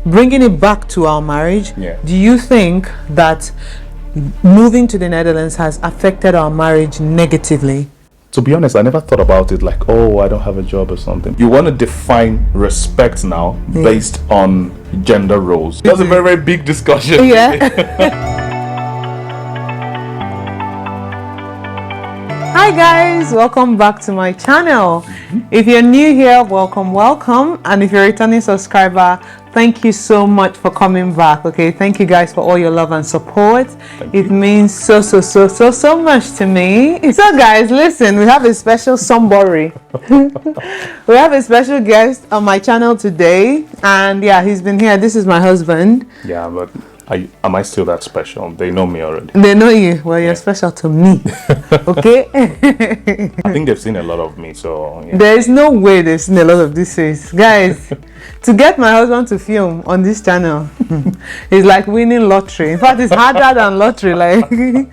Bringing it back to our marriage, Yeah. do you think that moving to the Netherlands has affected our marriage negatively? To be honest, I never thought about it like, oh, I don't have a job or something. You want to define respect now based on gender roles. That's a very, very big discussion. Yeah. Hi guys, welcome back to my channel. If you're new here, welcome, and if you're a returning subscriber, thank you so much for coming back. Okay, thank you guys for all your love and support. It means so much to me. So guys, listen, we have a special somebody. We have a special guest on my channel today, and yeah, he's been here. This is my husband. Yeah, but am I still that special? They know me already. They know you. Well, you're special to me. Okay. I think they've seen a lot of me, so yeah. There is no way they've seen a lot of this face, guys. To get my husband to film on this channel is like winning lottery. In fact, it's harder than lottery. Like, I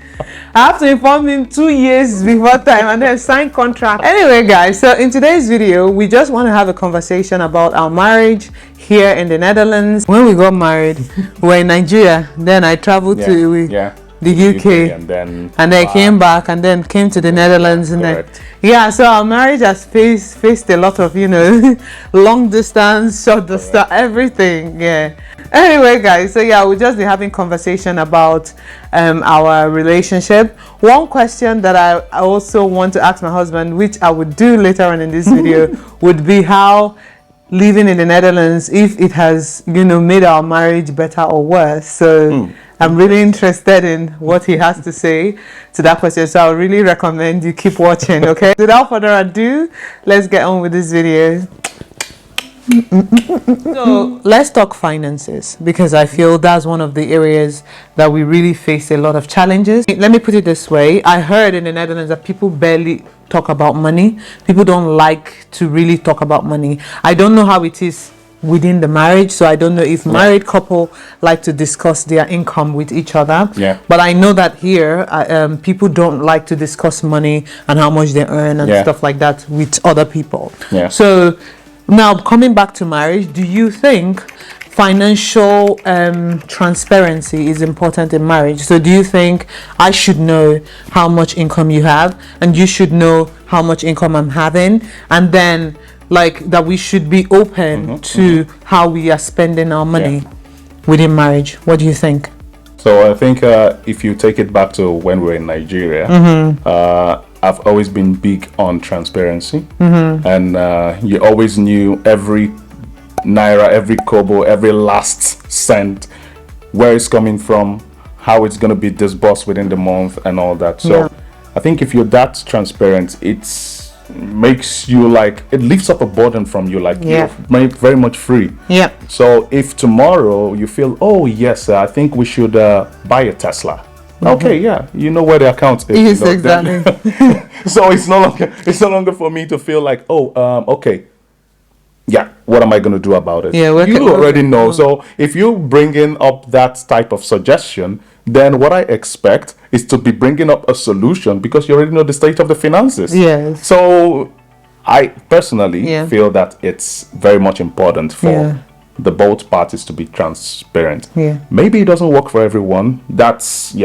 have to inform him 2 years before time and then sign contract. Anyway, guys, so in today's video, we just want to have a conversation about our marriage here in the Netherlands. When we got married, we were in Nigeria. Then I traveled to the UK, and then I came back and then came to the Netherlands, and then so our marriage has faced a lot of, you know, long distance, short distance, everything. Anyway, guys, so yeah, we'll just be having conversation about our relationship. One question that I also want to ask my husband, which I would do later on in this video, would be how living in the Netherlands, if it has, you know, made our marriage better or worse. So I'm really interested in what he has to say to that question. So I would really recommend you keep watching, okay? Without further ado, let's get on with this video. So let's talk finances, because I feel that's one of the areas that we really face a lot of challenges. Let me put it this way. I heard in the Netherlands that people barely talk about money. People don't like to really talk about money. I don't know how it is within the marriage, so I don't know if married couple like to discuss their income with each other. But I know that here people don't like to discuss money and how much they earn and stuff like that with other people. So now coming back to marriage, do you think financial transparency is important in marriage? So do you think I should know how much income you have and you should know how much income I'm having, and then like that we should be open to how we are spending our money within marriage? What do you think? So I think if you take it back to when we were in Nigeria, I've always been big on transparency, and you always knew every naira, every kobo, every last cent, where it's coming from, how it's going to be disbursed within the month and all that. So I think if you're that transparent, makes you like, it lifts up a burden from you, like you're very much free. So if tomorrow you feel, oh yes, I think we should buy a Tesla, okay, you know where the account is. Yes, exactly. So it's no longer for me to feel like, okay, what am I going to do about it? You already know. So if you bringing up that type of suggestion, then what I expect is to be bringing up a solution, because you already know the state of the finances. So I personally feel that it's very much important for the both parties to be transparent. Maybe it doesn't work for everyone. That's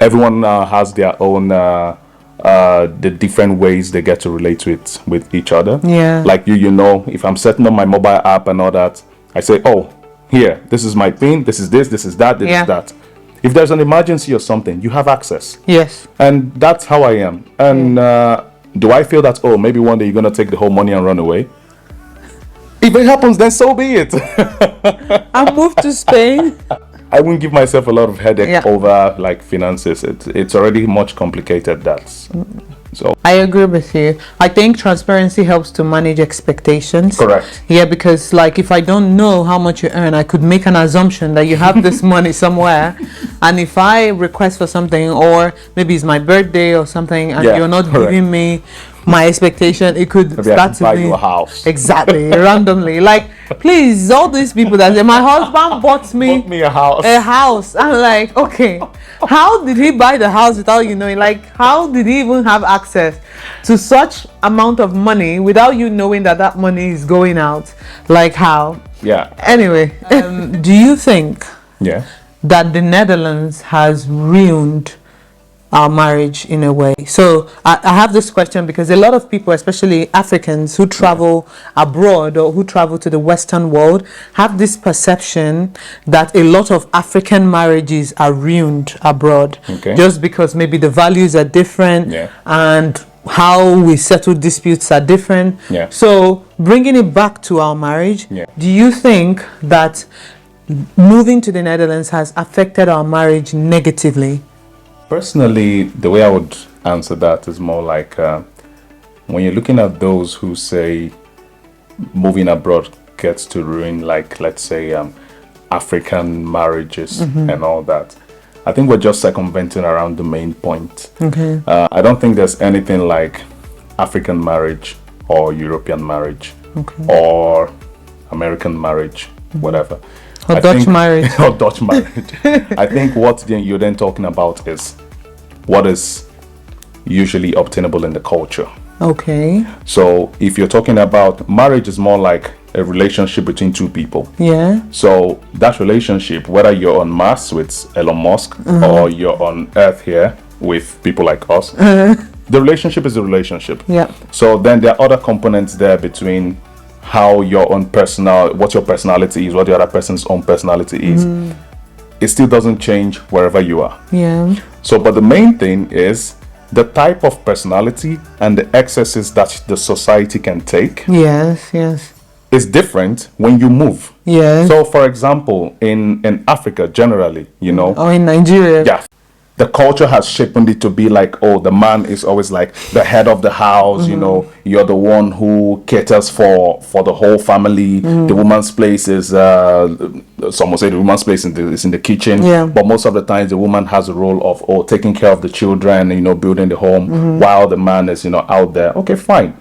everyone has their own the different ways they get to relate with each other. Like you know, if I'm setting up my mobile app and all that, I say, oh, here, this is my PIN, this is this is that, this is that. If there's an emergency or something, you have access. And that's how I am. And do I feel that, oh, maybe one day you're going to take the whole money and run away? If it happens, then so be it. I'll move to Spain. I wouldn't give myself a lot of headache over like finances. It's already much complicated. So I agree with you. I think transparency helps to manage expectations. Correct. Because like if I don't know how much you earn, I could make an assumption that you have this money somewhere, and if I request for something, or maybe it's my birthday or something, and you're not giving me my expectation, it could start to buy you a house randomly. Like Please, all these people that say, my husband bought me a house. I'm like, okay, how did he buy the house without you knowing? Like, how did he even have access to such amount of money without you knowing that money is going out? Like, how? Yeah. Anyway, do you think that the Netherlands has ruined our marriage in a way? So I have this question because a lot of people, especially Africans who travel abroad or who travel to the Western world, have this perception that a lot of African marriages are ruined abroad, just because maybe the values are different and how we settle disputes are different. So bringing it back to our marriage, do you think that moving to the Netherlands has affected our marriage negatively? Personally, the way I would answer that is more like when you're looking at those who say moving abroad gets to ruin, like, let's say, African marriages and all that. I think we're just circumventing around the main point. I don't think there's anything like African marriage or European marriage or American marriage, whatever. Or Dutch marriage. Or Dutch marriage. I think what you're then talking about is what is usually obtainable in the culture. Okay. So if you're talking about marriage, is more like a relationship between two people. Yeah. So that relationship, whether you're on Mars with Elon Musk or you're on Earth here with people like us, the relationship is a relationship. Yeah. So then there are other components there between how your own what your personality is, what the other person's own personality is. It still doesn't change wherever you are. Yeah. So, but the main thing is the type of personality and the excesses that the society can take. Yes. Is different when you move. Yeah. So, for example, in Africa generally, or in Nigeria. Yeah. The culture has shaped it to be like, oh, the man is always like the head of the house, you're the one who caters for the whole family. The woman's place is, some will say the woman's place is in the kitchen. Yeah. But most of the times the woman has a role of, taking care of the children, building the home while the man is, out there. Okay, fine.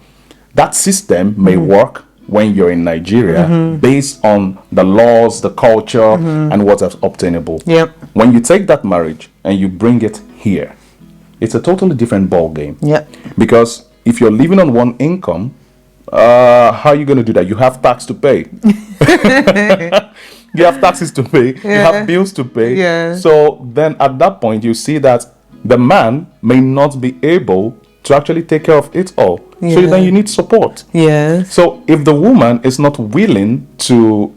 That system may work when you're in Nigeria based on the laws, the culture, and what's obtainable. Yep. When you take that marriage and you bring it here, it's a totally different ball game. Yep. Because if you're living on one income, how are you going to do that? You have tax to pay. You have taxes to pay. You have bills to pay. Yeah. So then at that point, you see that the man may not be able to actually take care of it all. So then you need support. Yes. So if the woman is not willing to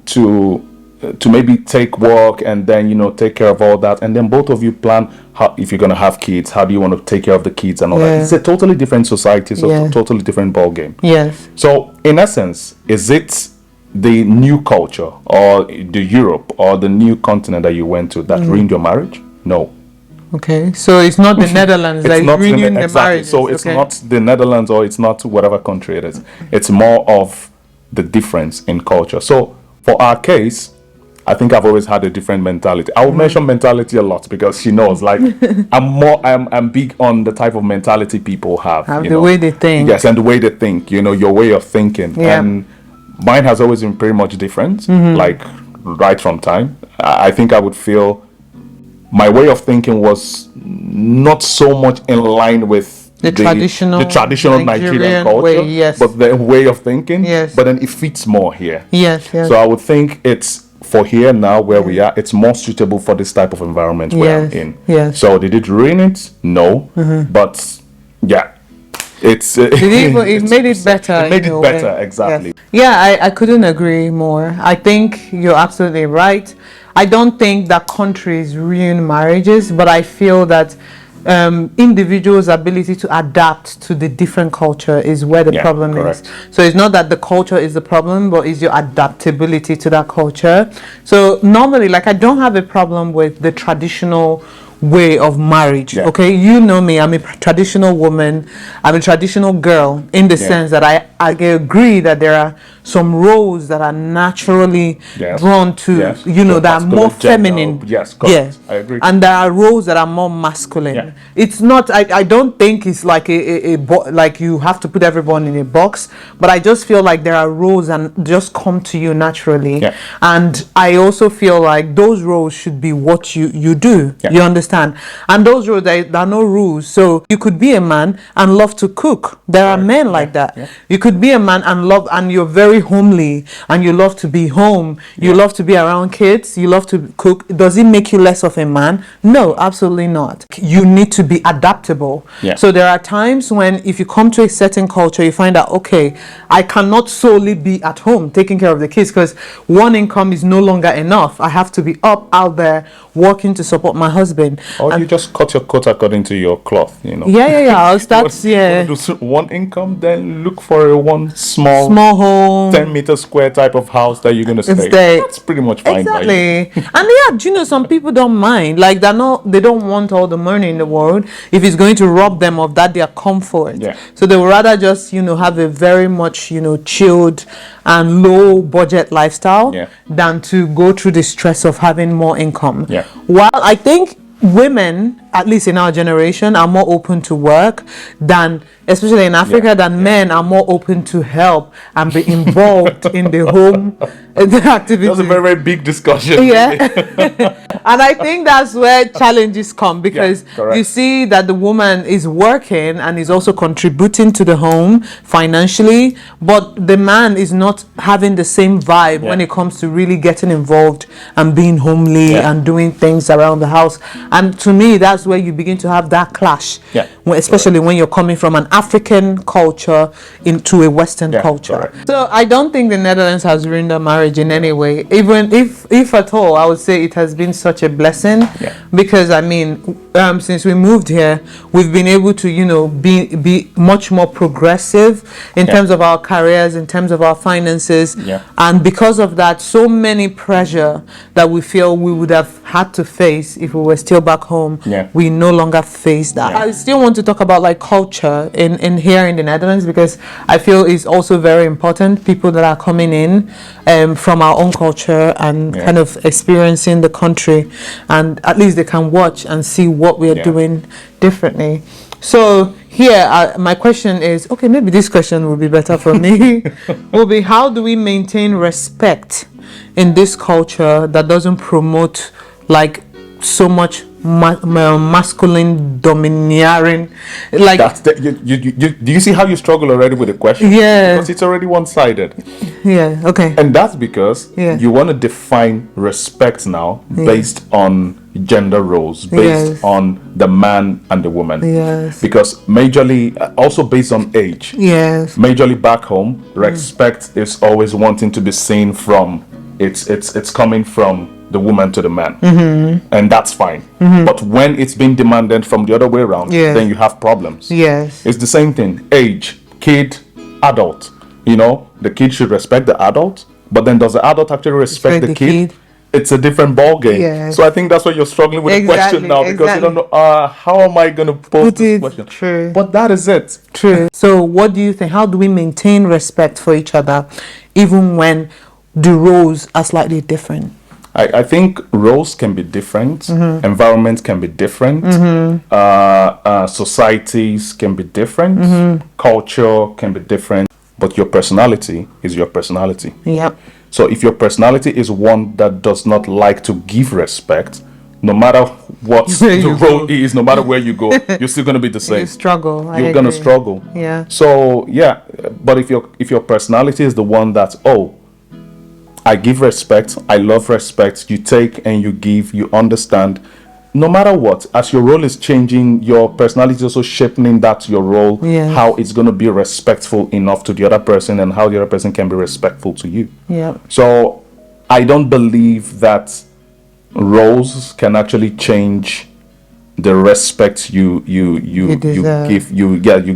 maybe take work and then take care of all that, and then both of you plan how, if you're going to have kids, how do you want to take care of the kids and all that. It's a totally different society, so a totally different ball game. Yes. So in essence, is it the new culture or the Europe or the new continent that you went to that ruined your marriage? No. Okay, so it's not the Netherlands that is ruining the marriage. So it's not the Netherlands or it's not whatever country it is. It's more of the difference in culture. So for our case, I think I've always had a different mentality. I will mention mentality a lot because she knows, like, I'm big on the type of mentality people have. The way they think. Yes, and the way they think, your way of thinking. Yeah. And mine has always been pretty much different, like right from time. I think I would feel my way of thinking was not so much in line with the traditional Nigerian culture, way, but the way of thinking. Yes. But then it fits more here. Yes. So I would think it's for here now where we are. It's more suitable for this type of environment where I'm in. Yes. So did it ruin it? No. But yeah. It made it better. It made it better, exactly. Yes. Yeah, I couldn't agree more. I think you're absolutely right. I don't think that countries ruin marriages, but I feel that individuals' ability to adapt to the different culture is where the problem is. So it's not that the culture is the problem, but it's your adaptability to that culture. So normally, like, I don't have a problem with the traditional way of marriage. Okay, you know me, I'm a traditional woman, I'm a traditional girl in the sense that I agree that there are some roles that are naturally drawn to, that are more feminine. Yes, correct. I agree. And there are roles that are more masculine. Yeah. It's not, I don't think it's like like you have to put everyone in a box, but I just feel like there are roles and just come to you naturally. Yeah. And I also feel like those roles should be what you do. Yeah. You understand? And those roles, there are no rules. So you could be a man and love to cook. There are men like that. Yeah. You could be a man and you're very homely and you love to be home. You love to be around kids. You love to cook. Does it make you less of a man? No, absolutely not. You need to be adaptable. Yeah. So there are times when if you come to a certain culture, you find out, okay, I cannot solely be at home taking care of the kids because one income is no longer enough. I have to be out there working to support my husband. Or you just cut your coat according to your cloth, I'll start one income, then look for one small home, 10-meter square type of house that you're going to stay. That's pretty much fine. Exactly. And some people don't mind. Like they don't want all the money in the world if it's going to rob them of their comfort. Yeah. So they would rather just have a very much chilled and low budget lifestyle than to go through the stress of having more income. Yeah. While I think women, at least in our generation, are more open to work than, especially in Africa, men are more open to help and be involved in the home activity. That's a very, very big discussion. Yeah. And I think that's where challenges come because you see that the woman is working and is also contributing to the home financially, but the man is not having the same vibe when it comes to really getting involved and being homely and doing things around the house. And to me, that's where you begin to have that clash, especially when you're coming from an African culture into a Western culture. So I don't think the Netherlands has ruined our marriage in any way. Even if at all, I would say it has been such a blessing because since we moved here, we've been able to be much more progressive in terms of our careers, in terms of our finances, and because of that, so many pressure that we feel we would have had to face if we were still back home, we no longer face that. I still want to talk about like culture in here in the Netherlands because I feel it's also very important. People that are coming in from our own culture and kind of experiencing the country, and at least they can watch and see what we are doing differently. So here my question is, okay, maybe this question will be better for me. Will be, how do we maintain respect in this culture that doesn't promote like so much masculine domineering? Like do you see how you struggle already with the question? Because it's already one-sided. Okay. And that's because you want to define respect now based on gender roles, based on the man and the woman. Because majorly also based on age. Majorly back home, respect is always wanting to be seen from it's coming from the woman to the man, and that's fine. But when it's being demanded from the other way around, then you have problems. It's the same thing. Age, kid, adult. The kid should respect the adult, but then does the adult actually respect the kid? It's a different ball game. So I think that's why you're struggling with the question now, because you don't know how am I going to pose this question. True. But that is it. True. So what do you think? How do we maintain respect for each other, even when the roles are slightly different? I think roles can be different, environments can be different, societies can be different, culture can be different, but your personality is your personality. So if your personality is one that does not like to give respect, no matter what the role is, no matter where you go, you're still going to be the same. You struggle. You're going to struggle. So but if your personality is the one that, I give respect, I love respect, you take and you give, you understand. No matter what, as your role is changing, your personality is also shaping that your role, how it's going to be respectful enough to the other person and how the other person can be respectful to you. So I don't believe that roles can actually change the respect you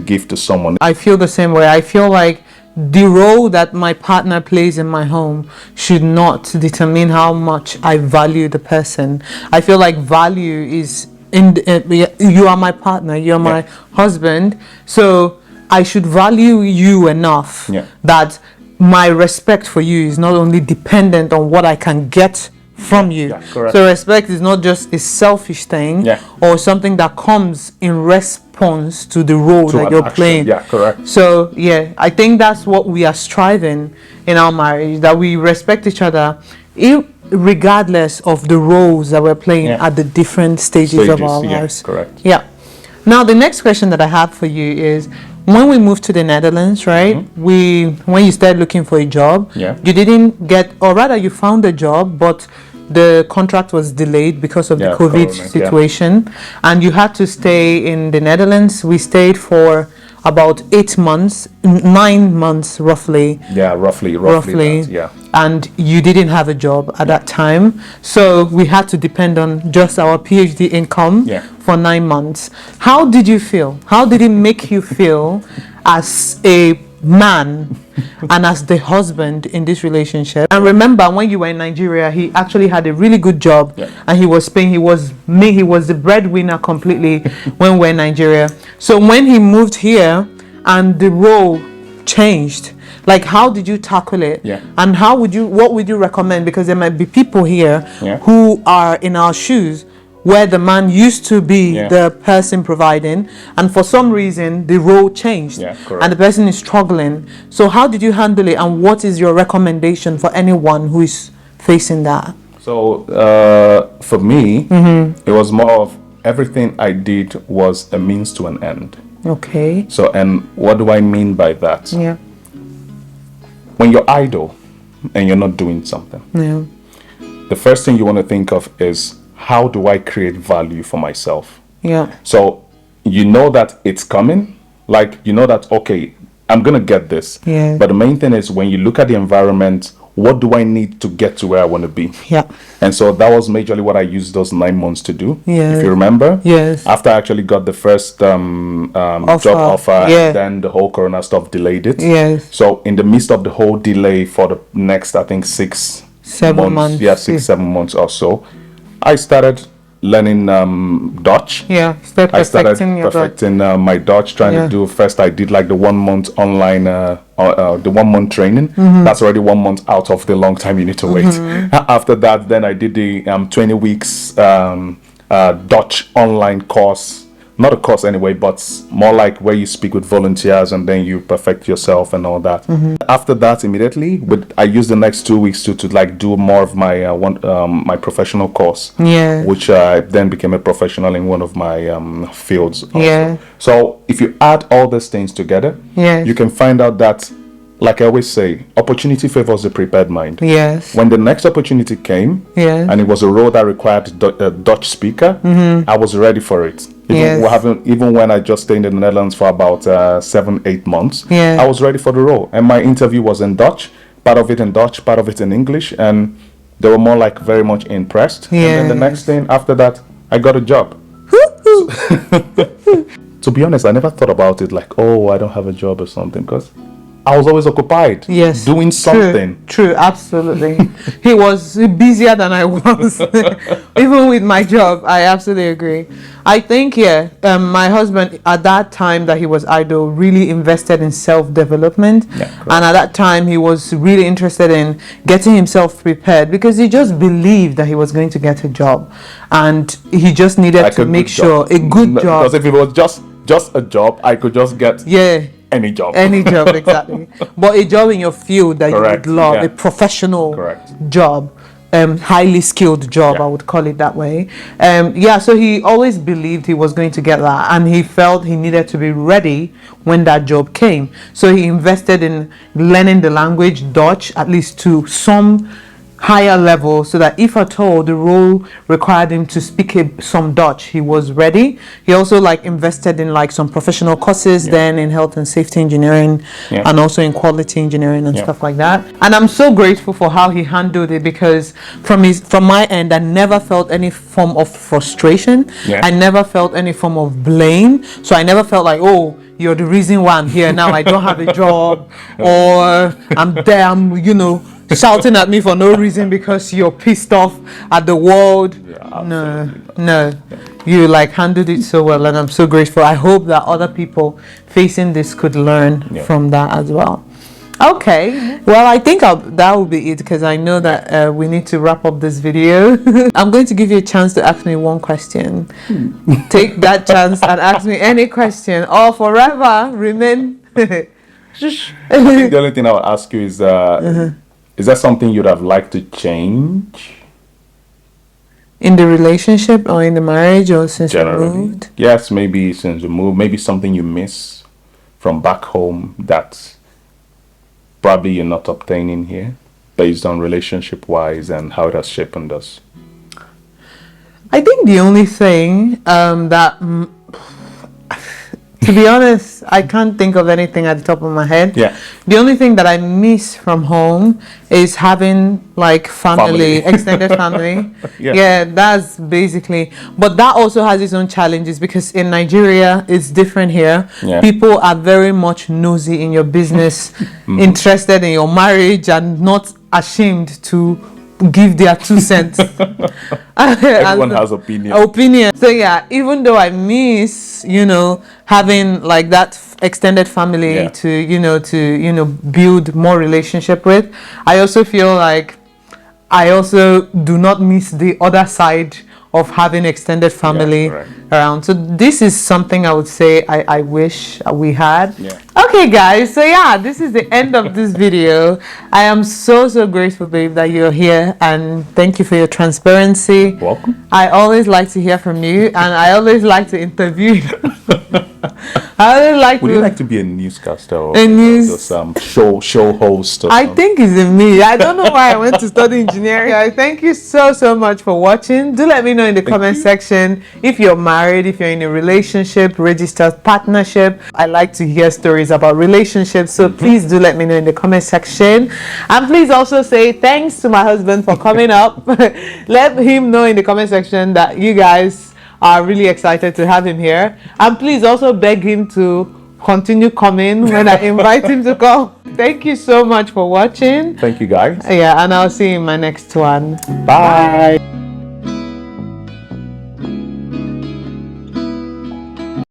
give to someone. I feel the same way. I feel like the role that my partner plays in my home should not determine how much I value the person. I feel like value is you are my partner, you're my husband, so I should value you enough that my respect for you is not only dependent on what I can get from you. So respect is not just a selfish thing or something that comes in response to the role that you're playing. So I think that's what we are striving in our marriage, that we respect each other regardless of the roles that we're playing at the different stages of our lives. Now the next question that I have for you is, when we moved to the Netherlands, right? When you started looking for a job, you didn't get, or rather you found a job, but the contract was delayed because of the COVID situation, and you had to stay in the Netherlands. We stayed for about 8 months, 9 months roughly. Roughly. And you didn't have a job at that time, so we had to depend on just our PhD income for 9 months. How did you feel? How did it make you feel as a man and as the husband in this relationship? And remember, when you were in Nigeria, he actually had a really good job, and he was paying, he was the breadwinner completely when we were in Nigeria. So when he moved here and the role changed, like, how did you tackle it? And what would you recommend? Because there might be people here who are in our shoes, where the man used to be the person providing, and for some reason the role changed, and the person is struggling. So how did you handle it, and what is your recommendation for anyone who is facing that? So for me, it was more of, everything I did was a means to an end. So, and what do I mean by that? When you're idle and you're not doing something, the first thing you want to think of is, how do I create value for myself? So you know that it's coming, like, you know that, okay, I'm gonna get this. But the main thing is, when you look at the environment, what do I need to get to where I want to be? And so that was majorly what I used those 9 months to do. If you remember, after I actually got the first job offer, then the whole corona stuff delayed it. So in the midst of the whole delay for the next, I think 6-7 months, 6-7 months or so, I started learning Dutch. I started perfecting my Dutch, trying to do, first I did like the 1 month online, the 1 month training. That's already 1 month out of the long time you need to wait. After that, then I did the 20 weeks Dutch online course. Not a course anyway, but more like where you speak with volunteers and then you perfect yourself and all that. After that, immediately, I used the next 2 weeks to like do more of my my professional course, which I then became a professional in one of my fields also. So if you add all these things together, you can find out that, like I always say, opportunity favors the prepared mind. When the next opportunity came, and it was a role that required a Dutch speaker, I was ready for it. Even when I just stayed in the Netherlands for about 7-8 months, I was ready for the role. And my interview was in Dutch, part of it in Dutch, part of it in English, and they were more like very much impressed. And then the next thing after that, I got a job. To be honest, I never thought about it like, oh, I don't have a job or something, because I was always occupied doing something. True, absolutely. He was busier than I was. Even with my job, I absolutely agree. I think, my husband, at that time that he was idle, really invested in self-development. And at that time, he was really interested in getting himself prepared, because he just believed that he was going to get a job. And he just needed to make sure a good job. Because if it was just a job, I could just get... Any job, exactly. But a job in your field that you would love, a professional job, highly skilled job, I would call it that way. So he always believed he was going to get that, and he felt he needed to be ready when that job came. So he invested in learning the language Dutch, at least to some higher level, so that if at all the role required him to speak some Dutch, he was ready. He also like invested in like some professional courses then in health and safety engineering and also in quality engineering and stuff like that. And I'm so grateful for how he handled it, because from my end, I never felt any form of frustration. I never felt any form of blame. So I never felt like, oh, you're the reason why I'm here now, I don't have a job, or I'm shouting at me for no reason because you're pissed off at the world. No. You like handled it so well, and I'm so grateful. I hope that other people facing this could learn from that as well. Okay. Well, I think that will be it, because I know that we need to wrap up this video. I'm going to give you a chance to ask me one question. Take that chance and ask me any question, or forever remain. I think the only thing I would ask you is that something you'd have liked to change? In the relationship or in the marriage, or since you moved? Yes, maybe since you moved. Maybe something you miss from back home that probably you're not obtaining here, based on relationship-wise and how it has shaped us. I think the only thing that... to be honest, I can't think of anything at the top of my head. Yeah. The only thing that I miss from home is having like family. Extended family. Yeah, that's basically. But that also has its own challenges, because in Nigeria, it's different here. Yeah. People are very much nosy in your business, interested in your marriage, and not ashamed to give their 2 cents. Everyone has opinion. So yeah, even though I miss, having like that extended family to build more relationship with, I also feel like I also do not miss the other side of having extended family around. So this is something I would say I wish we had. Okay guys, so yeah, this is the end of this video. I am so grateful, babe, that you're here, and thank you for your transparency. Welcome. I always like to hear from you, and I always like to interview you. Would you like to be a newscaster or some show host? I think it's in me. I don't know why I went to study engineering. Thank you so much for watching. Do let me know in the comment section if you're married, if you're in a relationship, registered partnership. I like to hear stories about relationships, so please do let me know in the comment section. And please also say thanks to my husband for coming up. Let him know in the comment section that you guys are really excited to have him here, and please also beg him to continue coming when I invite him to come. Thank you so much for watching. Thank you guys. Yeah, and I'll see you in my next one. Bye.